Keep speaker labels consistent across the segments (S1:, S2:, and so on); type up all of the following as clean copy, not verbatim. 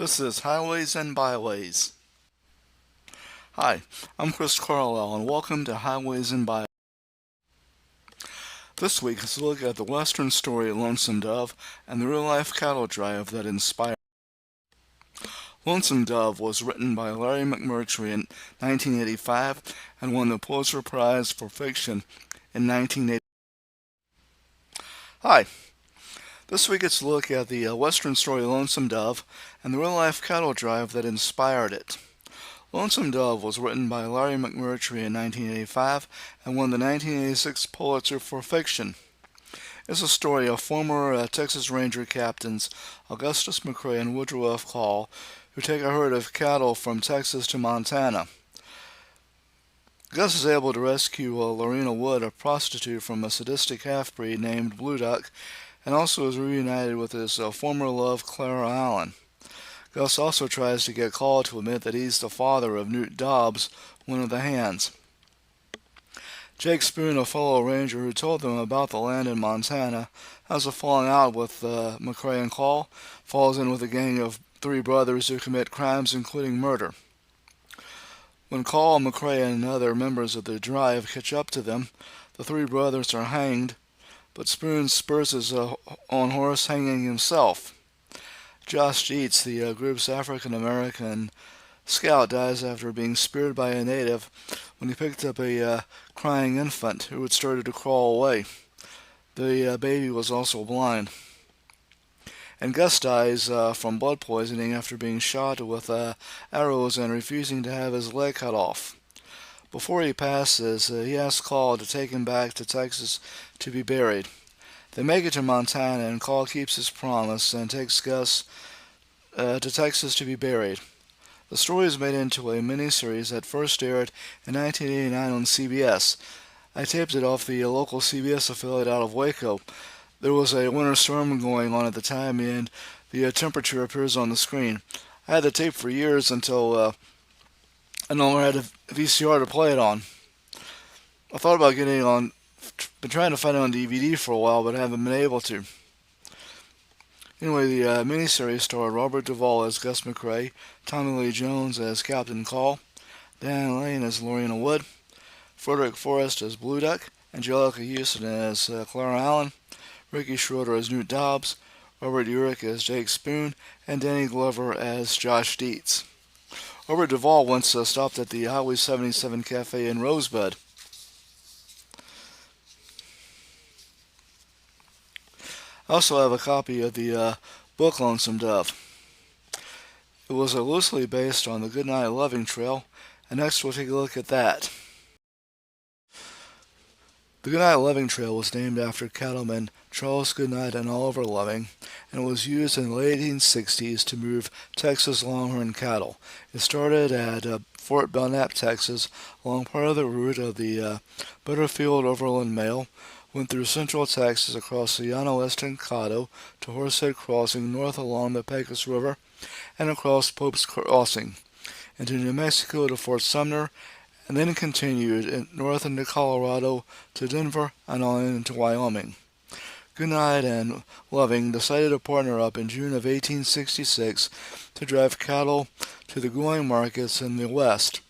S1: This is Highways and Byways. Hi, I'm Chris Carlisle, and welcome to Highways and Byways. This week is a look at the Western story Lonesome Dove and the real-life cattle drive that inspired. Lonesome Dove was written by Larry McMurtry in 1985 and won the Pulitzer Prize for Fiction in 1980. Hi, this week it's a look at the Western story Lonesome Dove and the real-life cattle drive that inspired it. Lonesome Dove was written by Larry McMurtry in 1985 and won the 1986 Pulitzer for Fiction. It's a story of former Texas Ranger captains Augustus McCrae and Woodrow F. Call, who take a herd of cattle from Texas to Montana. Gus is able to rescue Lorena Wood, a prostitute, from a sadistic half-breed named Blue Duck, and also is reunited with his former love, Clara Allen. Gus also tries to get Call to admit that he's the father of Newt Dobbs, one of the hands. Jake Spoon, a fellow ranger who told them about the land in Montana, has a falling out with McCrae and Call, falls in with a gang of three brothers who commit crimes including murder. When Call, McCrae, and other members of the drive catch up to them, the three brothers are hanged, but Spoon spurs his own horse, hanging himself. Josh Dietz, the group's African-American scout, dies after being speared by a native when he picked up a crying infant who had started to crawl away. The baby was also blind. And Gus dies from blood poisoning after being shot with arrows and refusing to have his leg cut off. Before he passes, he asks Call to take him back to Texas to be buried. They make it to Montana, and Call keeps his promise and takes Gus to Texas to be buried. The story is made into a miniseries that first aired in 1989 on CBS. I taped it off the local CBS affiliate out of Waco. There was a winter storm going on at the time, and the temperature appears on the screen. I had the tape for years until I no longer had a VCR to play it on. I thought about getting it on. Been trying to find it on DVD for a while, but haven't been able to. Anyway, the miniseries starred Robert Duvall as Gus McCrae, Tommy Lee Jones as Captain Call, Dan Lane as Lorena Wood, Frederick Forrest as Blue Duck, Angelica Houston as Clara Allen, Ricky Schroeder as Newt Dobbs, Robert Urich as Jake Spoon, and Danny Glover as Josh Dietz. Robert Duvall once stopped at the Highway 77 Cafe in Rosebud. I also have a copy of the book Lonesome Dove. It was loosely based on the Goodnight Loving Trail, and next we'll take a look at that. The Goodnight Loving Trail was named after cattlemen Charles Goodnight and Oliver Loving, and was used in the late 1860s to move Texas longhorn cattle. It started at Fort Belknap, Texas, along part of the route of the Butterfield Overland Mail, went through central Texas across the Llano Estacado to Horsehead Crossing north along the Pecos River and across Pope's Crossing into New Mexico to Fort Sumner, and then continued north into Colorado to Denver and on into Wyoming. Goodnight and Loving decided to partner up in June of 1866 to drive cattle to the growing markets in the West,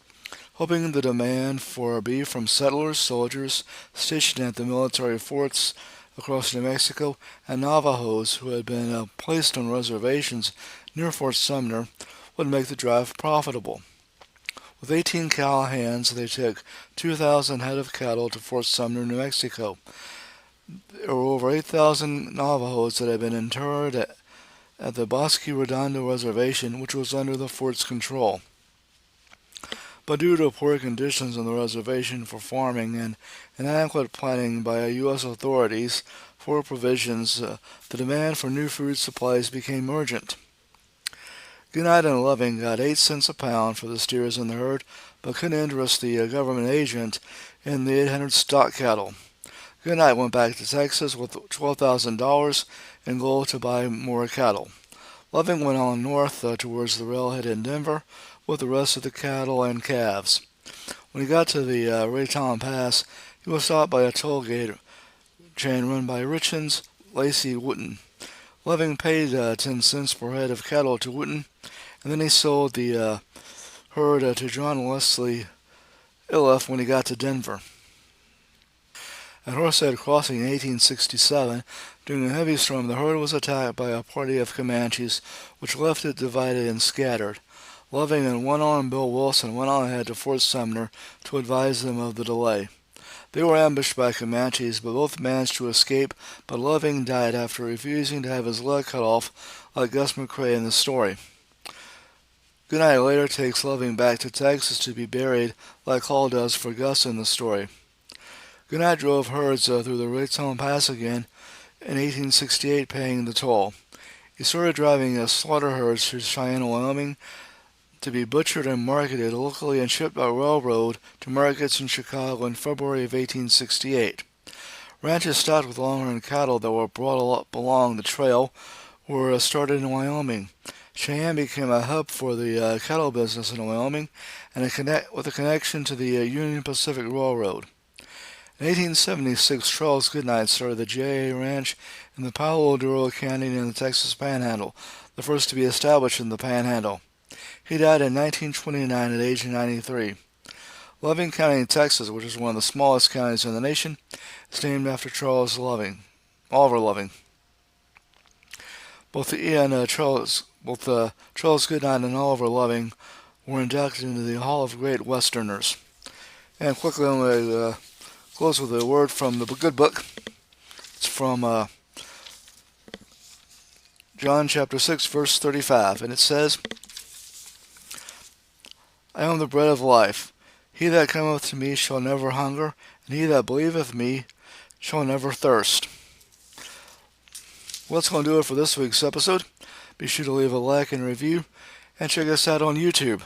S1: hoping the demand for beef from settlers, soldiers stationed at the military forts across New Mexico, and Navajos who had been placed on reservations near Fort Sumner would make the drive profitable. With 18 cow hands, they took 2,000 head of cattle to Fort Sumner, New Mexico. There were over 8,000 Navajos that had been interred at the Bosque Redondo Reservation, which was under the fort's control. But due to poor conditions on the reservation for farming and inadequate planning by U.S. authorities for provisions, the demand for new food supplies became urgent. Goodnight and Loving got 8 cents a pound for the steers in the herd, but couldn't interest the government agent in the 800 stock cattle. Goodnight went back to Texas with $12,000 in gold to buy more cattle. Loving went on north towards the railhead in Denver with the rest of the cattle and calves. When he got to the Raton Pass, he was stopped by a toll gate chain run by Richens Lacey Wooten. Loving paid 10 cents per head of cattle to Wooten, and then he sold the herd to John Wesley Iliff when he got to Denver. At Horsehead Crossing in 1867, during a heavy storm, the herd was attacked by a party of Comanches, which left it divided and scattered. Loving and one-armed Bill Wilson went on ahead to Fort Sumner to advise them of the delay. They were ambushed by Comanches, but both managed to escape, but Loving died after refusing to have his leg cut off, like Gus McCrae in the story. Goodnight later takes Loving back to Texas to be buried, like Hall does for Gus in the story. Goodnight drove herds through the Raton Pass again in 1868, paying the toll. He started driving slaughter herds to Cheyenne, Wyoming, to be butchered and marketed locally and shipped by railroad to markets in Chicago in February of 1868. Ranches stocked with longhorn cattle that were brought up along the trail were started in Wyoming. Cheyenne became a hub for the cattle business in Wyoming and with a connection to the Union Pacific Railroad. In 1876, Charles Goodnight started the J.A. Ranch in the Palo Duro Canyon in the Texas Panhandle, the first to be established in the Panhandle. He died in 1929 at age 93. Loving County, Texas, which is one of the smallest counties in the nation, is named after Oliver Loving. Both Charles Goodnight and Oliver Loving were inducted into the Hall of Great Westerners. And quickly, I'm going to close with a word from the good book. It's from John chapter 6, verse 35, and it says, I am the bread of life. He that cometh to me shall never hunger, and he that believeth me shall never thirst. Well, that's going to do it for this week's episode. Be sure to leave a like and review, and check us out on YouTube.